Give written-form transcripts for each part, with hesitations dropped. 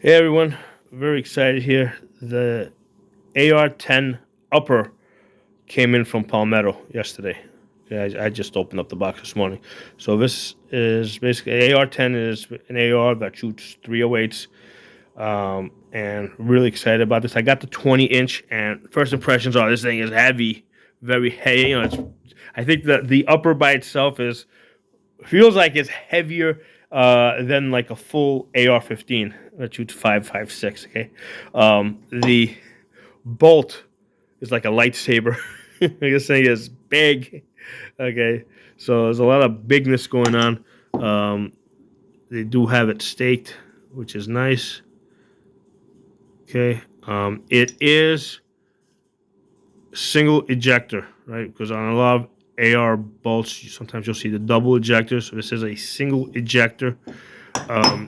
Hey everyone, very excited here. The AR-10 upper came in from Palmetto yesterday. Yeah, I just opened up the box this morning. So this is basically AR-10 is an AR that shoots 308s, and really excited about this. I got the 20-inch, and first impressions are this thing is heavy, very heavy. I think that the upper by itself is feels like it's heavier than like a full AR-15 that shoots 5.56. Okay, the bolt is like a lightsaber. This thing is big. Okay, so there's a lot of bigness going on. They do have it staked, which is nice. Okay, it is single ejector, right? Because on a lot of AR bolts, sometimes you'll see the double ejector. So this is a single ejector.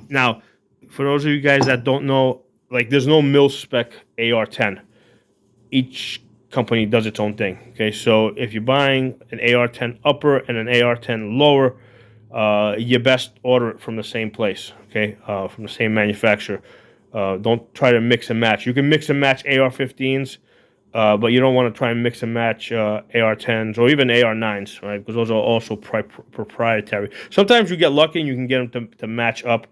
Now, for those of you guys that don't know, like there's no mil spec AR-10. Each company does its own thing. Okay, so if you're buying an AR-10 upper and an AR-10 lower, you best order it from the same place. Okay, from the same manufacturer. Don't try to mix and match. You can mix and match AR-15s, but you don't want to try and mix and match AR-10s or even AR-9s, right? Because those are also proprietary. Sometimes you get lucky and you can get them to match up,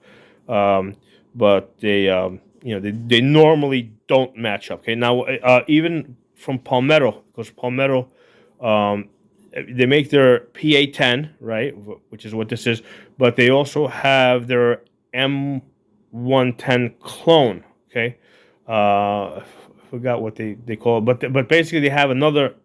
but they normally don't match up. Okay, now even from Palmetto, because Palmetto they make their PA-10, right, which is what this is, but they also have their M110 clone. Okay, I forgot what they call it, but basically they have another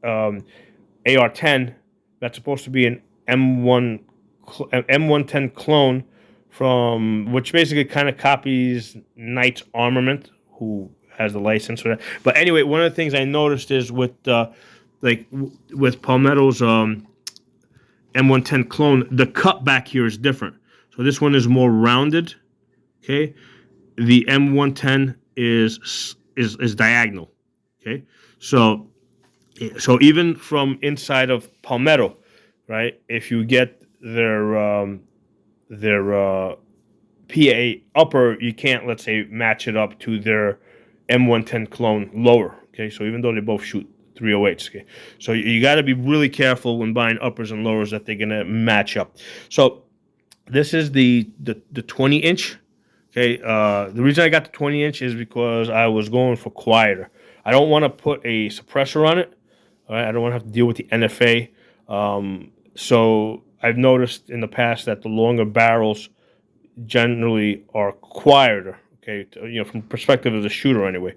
AR-10 that's supposed to be an M110 clone from which basically kind of copies Knight's Armament, who has the license for that. But anyway, one of the things I noticed is with Palmetto's M110 clone, the cut back here is different. So this one is more rounded. Okay, the M110 is diagonal. Okay, so even from inside of Palmetto, right? If you get their PA upper, you can't, let's say, match it up to their M110 clone lower. Okay, so even though they both shoot 308s, okay, so you got to be really careful when buying uppers and lowers that they're gonna match up. So this is the 20-inch. Okay, the reason I got the 20-inch is because I was going for quieter. I don't want to put a suppressor on it. All right, I don't want to have to deal with the NFA. So I've noticed in the past that the longer barrels generally are quieter. Okay, from the perspective of the shooter anyway.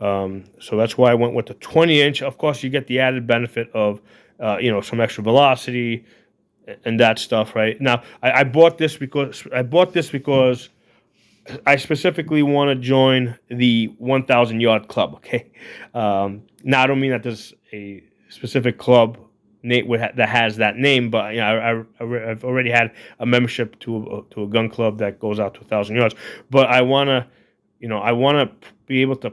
So that's why I went with the 20-inch. Of course, you get the added benefit of some extra velocity and that stuff. Right now, I bought this because I specifically want to join the 1,000 yard club. Okay, now I don't mean that there's a specific club that has that name, but I've already had a membership to a gun club that goes out to 1,000 yards. But I want to be able to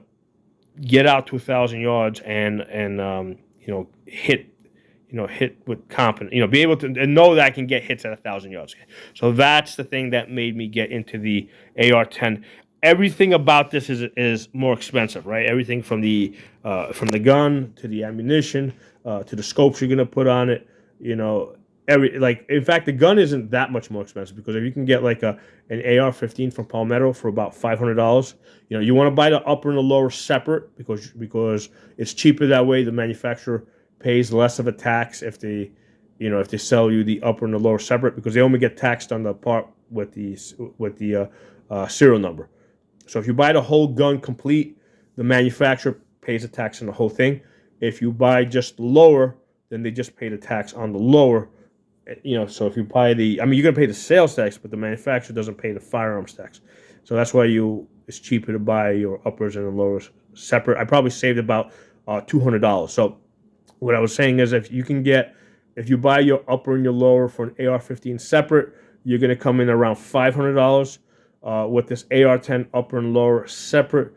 get out to 1,000 yards and hit hit with confidence, be able to and know that I can get hits at 1,000 yards. So that's the thing that made me get into the AR-10. Everything about this is more expensive, right? Everything from the gun to the ammunition to the scopes you're gonna put on it. In fact, the gun isn't that much more expensive because if you can get like an AR-15 from Palmetto for about $500, you want to buy the upper and the lower separate because it's cheaper that way. The manufacturer pays less of a tax if they sell you the upper and the lower separate because they only get taxed on the part with the serial number. So if you buy the whole gun complete, the manufacturer pays a tax on the whole thing. If you buy just lower, then they just pay the tax on the lower. So if you buy you're gonna pay the sales tax, but the manufacturer doesn't pay the firearms tax. So that's why it's cheaper to buy your uppers and the lowers separate. I probably saved about $200. So what I was saying is if you buy your upper and your lower for an AR-15 separate, you're going to come in around $500. With this AR-10 upper and lower separate,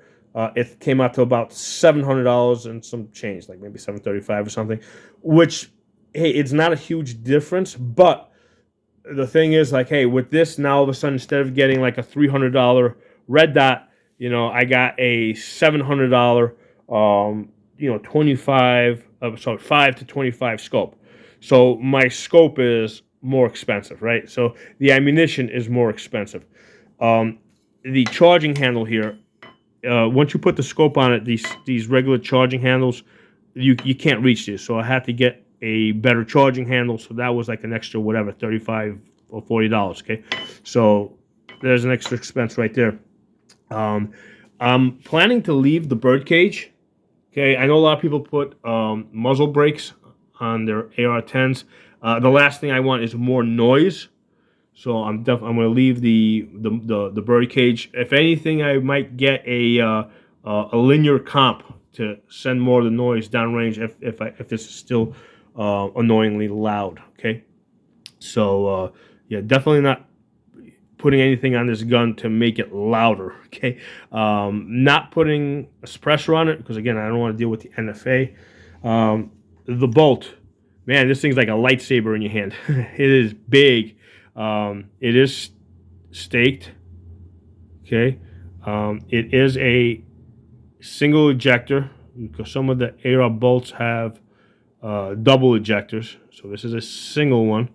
it came out to about $700 and some change, like maybe $735 or something, which, hey, it's not a huge difference, but the thing is, like, hey, with this, now all of a sudden, instead of getting like a $300 red dot, I got a $700, 5 to 25 scope. So my scope is more expensive, right? So the ammunition is more expensive. Um, the charging handle here, once you put the scope on it, these regular charging handles, you can't reach this. So I had to get a better charging handle. So that was like an extra whatever, $35 or $40. Okay, so there's an extra expense right there. I'm planning to leave the bird cage. Okay, I know a lot of people put muzzle brakes on their AR-10s. The last thing I want is more noise. So I'm going to leave the bird cage. If anything, I might get a linear comp to send more of the noise downrange if this is still annoyingly loud. Okay, so yeah, definitely not putting anything on this gun to make it louder. Okay, not putting a suppressor on it because again, I don't want to deal with the NFA. The bolt, man, this thing's like a lightsaber in your hand. It is big. It is staked. Okay, it is a single ejector because some of the AR bolts have double ejectors. So this is a single one.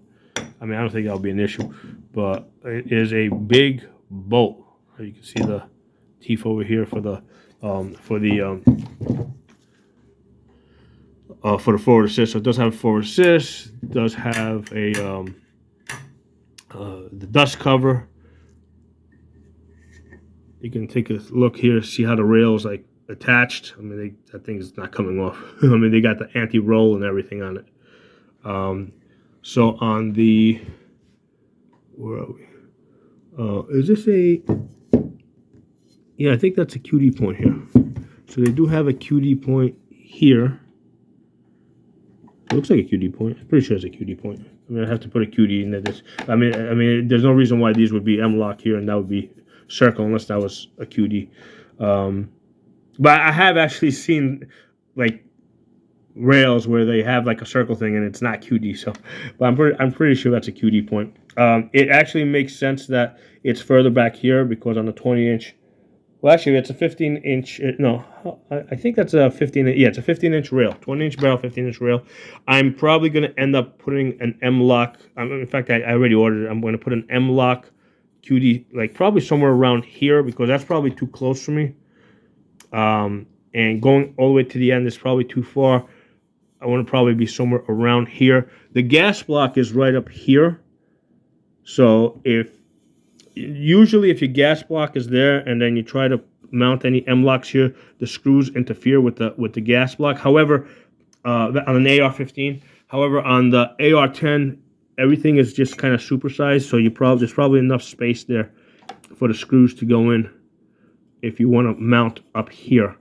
I mean, I don't think that'll be an issue, but it is a big bolt. You can see the teeth over here for the forward assist. So it does have forward assist. It does have a the dust cover. You can take a look here, see how the rail's like attached. I mean, that thing is not coming off. I mean, they got the anti-roll and everything on it. So on the, where are we? Is this a, yeah, I think that's a QD point here. So they do have a QD point here. It looks like a QD point. I'm pretty sure it's a QD point. I mean, I have to put a QD in this. I mean, there's no reason why these would be M-lock here and that would be circle unless that was a QD. But I have actually seen like rails where they have like a circle thing and it's not QD. So, but I'm pretty sure that's a QD point. It actually makes sense that it's further back here because on the 20-inch. Well, actually, it's a 15-inch. No, I think that's a 15. Yeah, it's a 15-inch rail, 20-inch barrel, 15-inch rail. I'm probably going to end up putting an M-lock. In fact, I already ordered it. I'm going to put an M-lock QD, like probably somewhere around here because that's probably too close for me. And going all the way to the end is probably too far. I want to probably be somewhere around here. The gas block is right up here. So usually if your gas block is there and then you try to mount any M-locks here, the screws interfere with the gas block. However, on an AR-15, however, on the AR-10, everything is just kind of supersized, so there's probably enough space there for the screws to go in if you want to mount up here.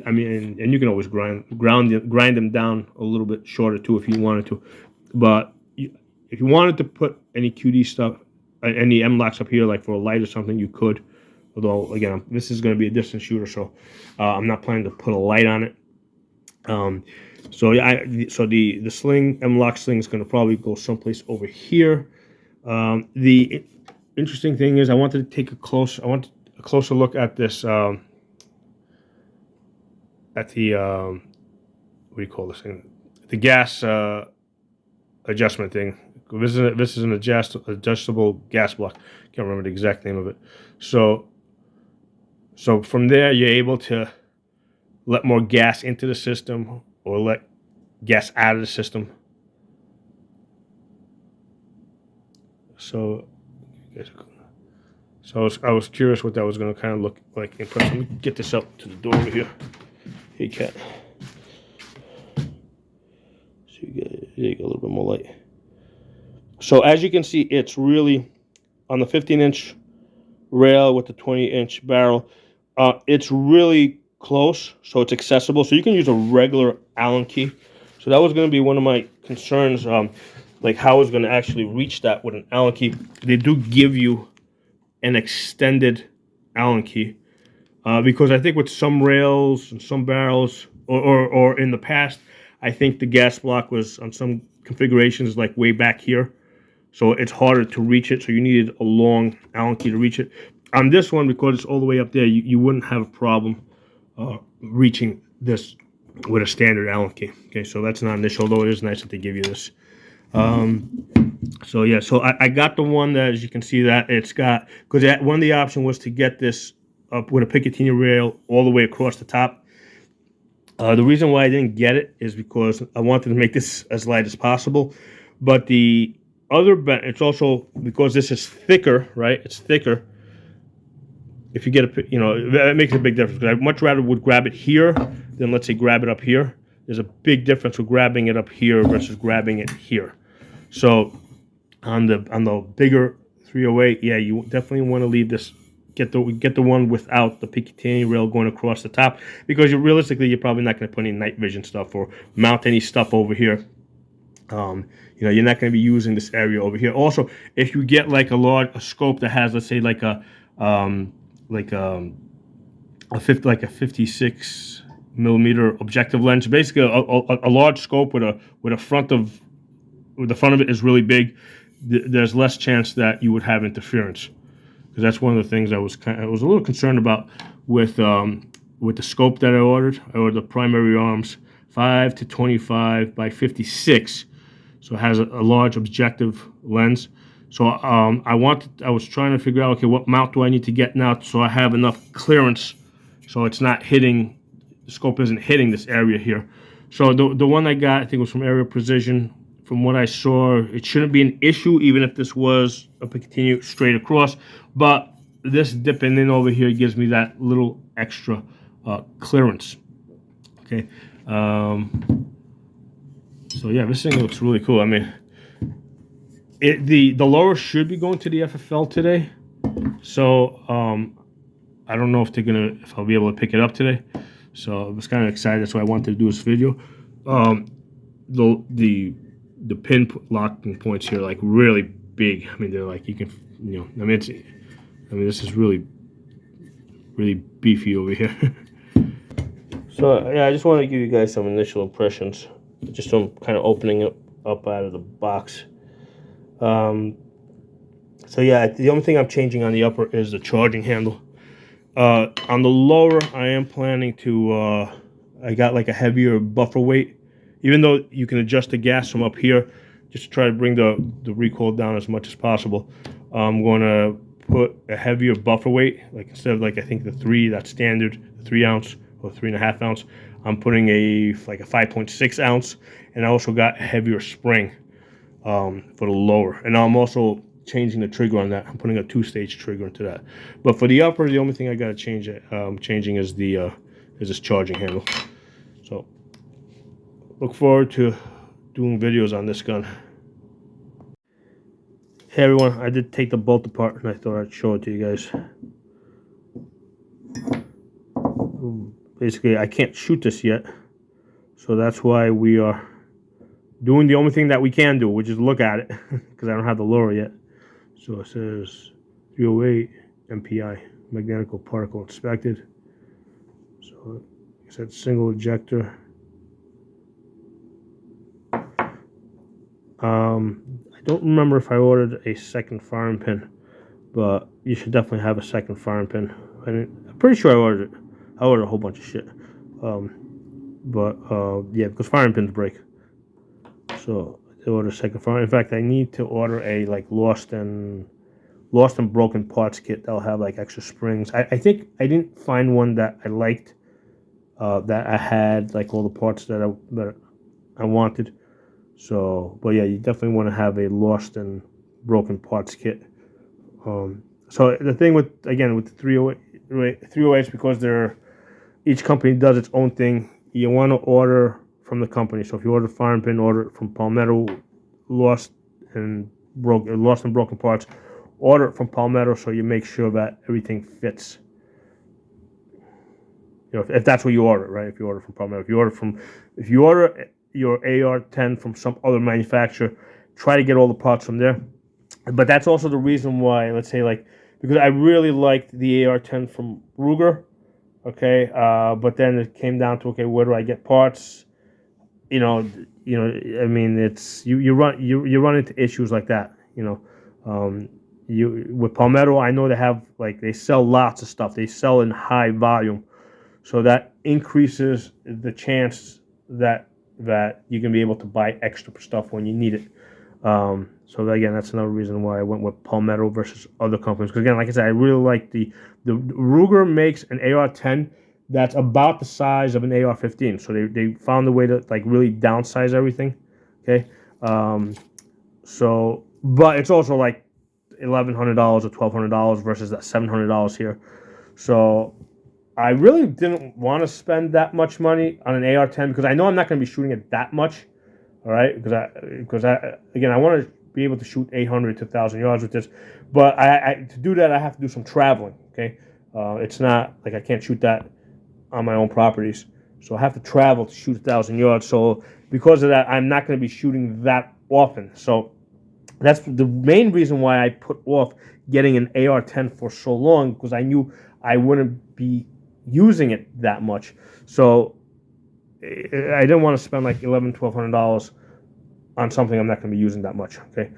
I mean, and you can always grind them down a little bit shorter too if you wanted to. But if you wanted to put any QD stuff, any M-locks up here, like for a light or something, you could. Although, again, this is going to be a distance shooter, so I'm not planning to put a light on it. So the sling, M-lock sling is going to probably go someplace over here. The interesting thing is I want a closer look at this, at the, what do you call this thing? The gas adjustment thing. This is an adjustable gas block. Can't remember the exact name of it. So from there, you're able to let more gas into the system or let gas out of the system. So I was curious what that was going to kind of look like in person. Let me get this up to the door over here. Hey, cat. So there you go, a little bit more light. So as you can see, it's really on the 15-inch rail with the 20-inch barrel. It's really close, so it's accessible. So you can use a regular Allen key. So that was going to be one of my concerns, like how I was going to actually reach that with an Allen key. They do give you an extended Allen key because I think with some rails and some barrels, or in the past, I think the gas block was on some configurations like way back here. So it's harder to reach it. So you needed a long Allen key to reach it. On this one, because it's all the way up there, you wouldn't have a problem reaching this with a standard Allen key. Okay, so that's not an issue, although it is nice that they give you this. So yeah, so I got the one that, as you can see, that it's got, because one of the options was to get this up with a Picatinny rail all the way across the top. The reason why I didn't get it is because I wanted to make this as light as possible. But the other, it's also because this is thicker, right? It's thicker. If you get a, that makes a big difference. I much rather would grab it here than, let's say, grab it up here. There's a big difference with grabbing it up here versus grabbing it here. So on the bigger 308, yeah, you definitely want to leave this. Get the one without the Picatinny rail going across the top, because realistically you're probably not going to put any night vision stuff or mount any stuff over here. You're not going to be using this area over here. Also, if you get like a scope that has, let's say, like a 56 millimeter objective lens, basically a large scope with the front of it is really big, there's less chance that you would have interference. Because that's one of the things I was a little concerned about with the scope that I ordered. I ordered the primary arms 5 to 25 by 56, so it has a large objective lens. So I was trying to figure out, okay, what mount do I need to get now so I have enough clearance, so it's not hitting, the scope isn't hitting this area here. So the one I got, I think it was from Area Precision. From what I saw, it shouldn't be an issue, even if this was a Picatinny straight across. But this dipping in over here gives me that little extra clearance. Okay. So yeah, this thing looks really cool. I mean, the lower should be going to the FFL today. So I don't know if I'll be able to pick it up today. So I was kind of excited. That's why I wanted to do this video. The pin locking points here are like really big. I mean, they're like, you can, this is really beefy over here. So yeah, I just want to give you guys some initial impressions, just from kind of opening it up out of the box. So yeah, the only thing I'm changing on the upper is the charging handle. On the lower, I am planning to, I got like a heavier buffer weight. Even though you can adjust the gas from up here, just to try to bring the recoil down as much as possible, I'm going to put a heavier buffer weight. Like instead of like, I think the 3, that's standard, the 3 ounce or 3.5 ounce, I'm putting a 5.6 ounce, and I also got a heavier spring for the lower. And I'm also changing the trigger on that. I'm putting a 2-stage trigger into that. But for the upper, the only thing I got to change changing is this charging handle. So look forward to doing videos on this gun. Hey everyone, I did take the bolt apart and I thought I'd show it to you guys. Basically, I can't shoot this yet, so that's why we are doing the only thing that we can do, which is look at it, because I don't have the lower yet. So it says 308 MPI, magnetical particle inspected. So it said single ejector. I don't remember if I ordered a second firing pin, but you should definitely have a second firing pin. I'm pretty sure I ordered it. I ordered a whole bunch of shit. Yeah, because firing pins break. So I ordered a second firing. In fact, I need to order a lost and broken parts kit that'll have like extra springs. I think I didn't find one that I liked, that I had like all the parts that I wanted. So, but yeah, you definitely want to have a lost and broken parts kit. So the thing with the 308s, because each company does its own thing, you want to order from the company. So if you order firing pin, order it from Palmetto. Lost and broken parts, order it from Palmetto, so you make sure that everything fits. If that's what you order, right? If you order from Palmetto, if you order your AR-10 from some other manufacturer, try to get all the parts from there. But that's also the reason why, let's say, because I really liked the AR-10 from Ruger, okay, but then it came down to, okay, where do I get parts? I mean, it's you run into issues like that. with Palmetto, I know they have they sell lots of stuff. They sell in high volume, so that increases the chance that you can be able to buy extra stuff when you need it. So again, that's another reason why I went with Palmetto versus other companies. Because again, like I said, I really like the Ruger makes an AR-10 that's about the size of an AR-15. So they found a way to really downsize everything. Okay, so but it's also like $1,100 or $1,200 versus that $700 here. So I really didn't want to spend that much money on an AR-10 because I know I'm not going to be shooting it that much. All right, because I again I want to be able to shoot 800 to 1,000 yards with this, but I to do that I have to do some traveling. Okay, it's not like I can't shoot that on my own properties, so I have to travel to shoot 1,000 yards. So because of that, I'm not going to be shooting that often. So that's the main reason why I put off getting an AR-10 for so long, because I knew I wouldn't be using it that much. So I didn't want to spend like $1,100-$1,200 on something I'm not going to be using that much. Okay,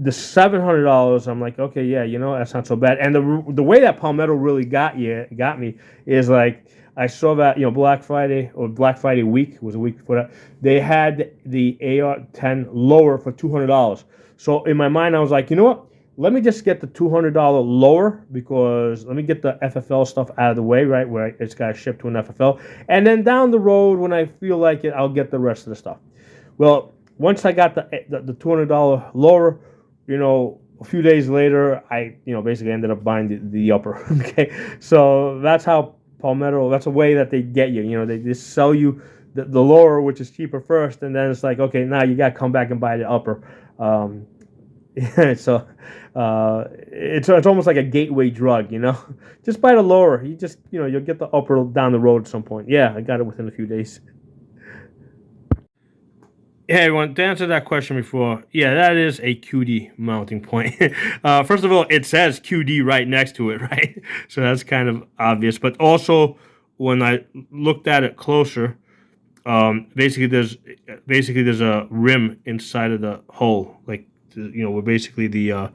the $700, I'm like, okay, yeah, that's not so bad. And the way that Palmetto really got me is like I saw that Black Friday or Black Friday week was a week before that, they had the AR-10 lower for $200. So in my mind, I was like, you know what? Let me just get the $200 lower, because let me get the FFL stuff out of the way, right, where it's got to ship to an FFL. And then down the road, when I feel like it, I'll get the rest of the stuff. Well, once I got the $200 lower, a few days later, I basically ended up buying the upper. Okay, so that's how Palmetto. That's a way that they get you. They just sell you the lower, which is cheaper first, and then it's like, okay, now you got to come back and buy the upper. So it's almost like a gateway drug, Just buy the lower. You just you'll get the upper down the road at some point. Yeah, I got it within a few days. Hey everyone, to answer that question before, yeah, that is a QD mounting point. First of all, it says QD right next to it, right? So that's kind of obvious. But also, when I looked at it closer, basically there's a rim inside of the hole, where basically the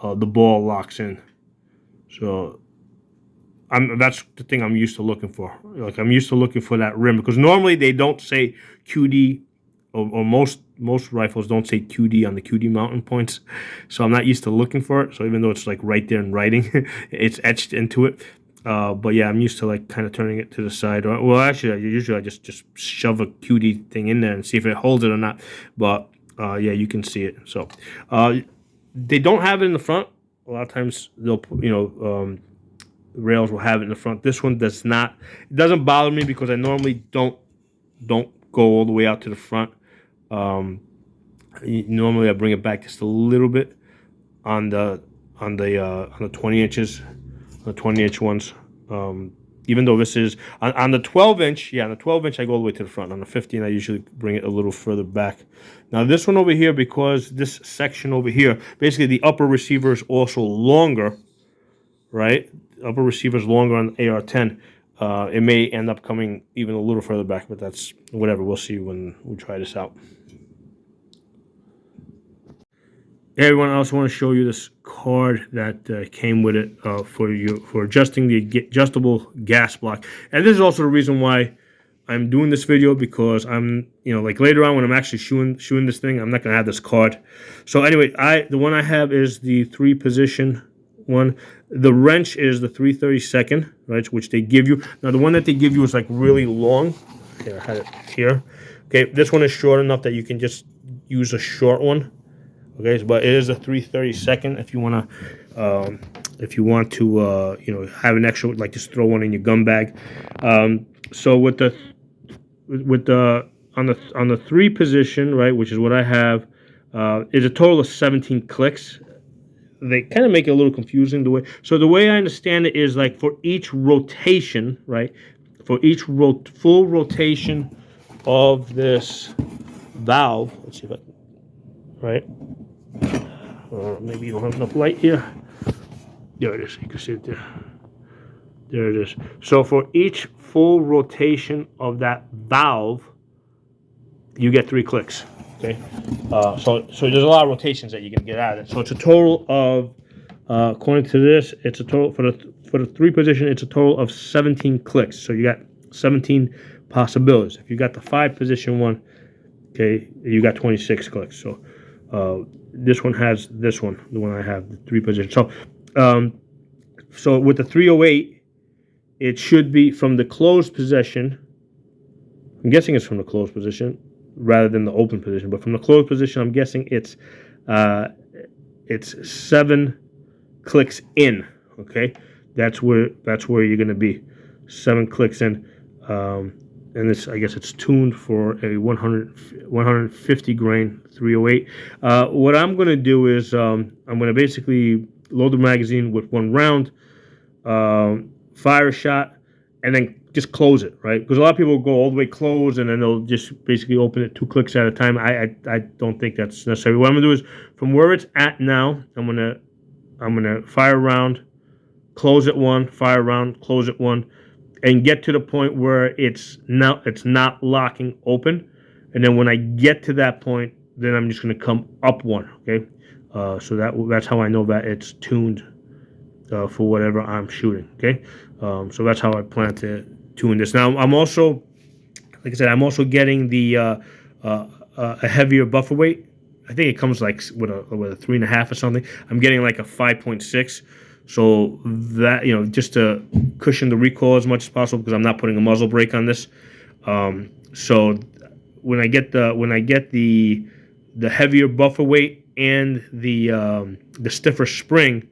ball locks in. So that's the thing I'm used to looking for. I'm used to looking for that rim, because normally they don't say QD. Or most rifles don't say QD on the QD mounting points, so I'm not used to looking for it. So even though it's right there in writing, it's etched into it. But yeah, I'm used to kind of turning it to the side. Well, actually, usually I just shove a QD thing in there and see if it holds it or not. But yeah, you can see it. So they don't have it in the front. A lot of times they'll rails will have it in the front. This one does not. It doesn't bother me because I normally don't go all the way out to the front. Normally I bring it back just a little bit on the 20 inches, the 20-inch ones. Even though this is on the 12-inch, yeah, on the 12-inch I go all the way to the front. On the 15, I usually bring it a little further back. Now this one over here, because this section over here, basically the upper receiver is also longer, right? The upper receiver is longer on the AR-10. It may end up coming even a little further back, but that's whatever. We'll see when we try this out. Hey everyone, I also want to show you this card that came with it for adjusting the adjustable gas block. And this is also the reason why I'm doing this video, because I'm, later on when I'm actually shooting this thing, I'm not going to have this card. So anyway, the one I have is the 3-position one. The wrench is the 3/32, right, which they give you. Now the one that they give you is really long. Here, I had it here. Okay, this one is short enough that you can just use a short one. Okay, but it is a 3/32 if you want to have an extra, just throw one in your gun bag. So on the 3 position, right, which is what I have, is a total of 17 clicks. They kind of make it a little confusing the way I understand it is for each rotation, right? For each full rotation of this valve, let's see if right? Maybe you don't have enough light here. There it is. You can see it there. There it is. So for each full rotation of that valve, you get 3 clicks. Okay, so there's a lot of rotations that you can get out of it. So it's a total of, according to this, it's a total for the 3 position. It's a total of 17 clicks. So you got 17 possibilities. If you got the 5 position one, okay, you got 26 clicks. So this one has this one, the one I have, the 3 position. So with the 308, it should be from the closed position. I'm guessing it's from the closed position rather than the open position. But from the closed position, I'm guessing it's 7 clicks in. Okay, that's where you're going to be, 7 clicks in. And this, I guess, it's tuned for a 150 grain 308. What I'm going to do is I'm going to basically load the magazine with 1 round, fire a shot, and then just close it, right? Because a lot of people go all the way closed and then they'll just basically open it 2 clicks at a time. I don't think that's necessary. What I'm gonna do is, from where it's at now, I'm gonna fire a round, close it 1, fire a round, close it 1, and get to the point where it's not locking open. And then when I get to that point, then I'm just gonna come up 1. Okay, so that's how I know that it's tuned for whatever I'm shooting. Okay, so that's how I plan to tune this. Now I'm also, like I said, I'm also getting the a heavier buffer weight. I think it comes like with a 3.5 or something. I'm getting like a 5.6, so that, just to cushion the recoil as much as possible, because I'm not putting a muzzle brake on this. So when I get the heavier buffer weight and the stiffer spring,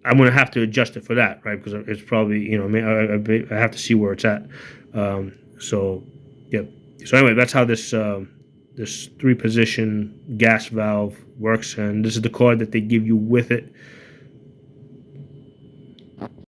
I'm going to have to adjust it for that, right? Because it's probably, I have to see where it's at. So, yeah. So anyway, that's how this 3-position gas valve works, and this is the cord that they give you with it.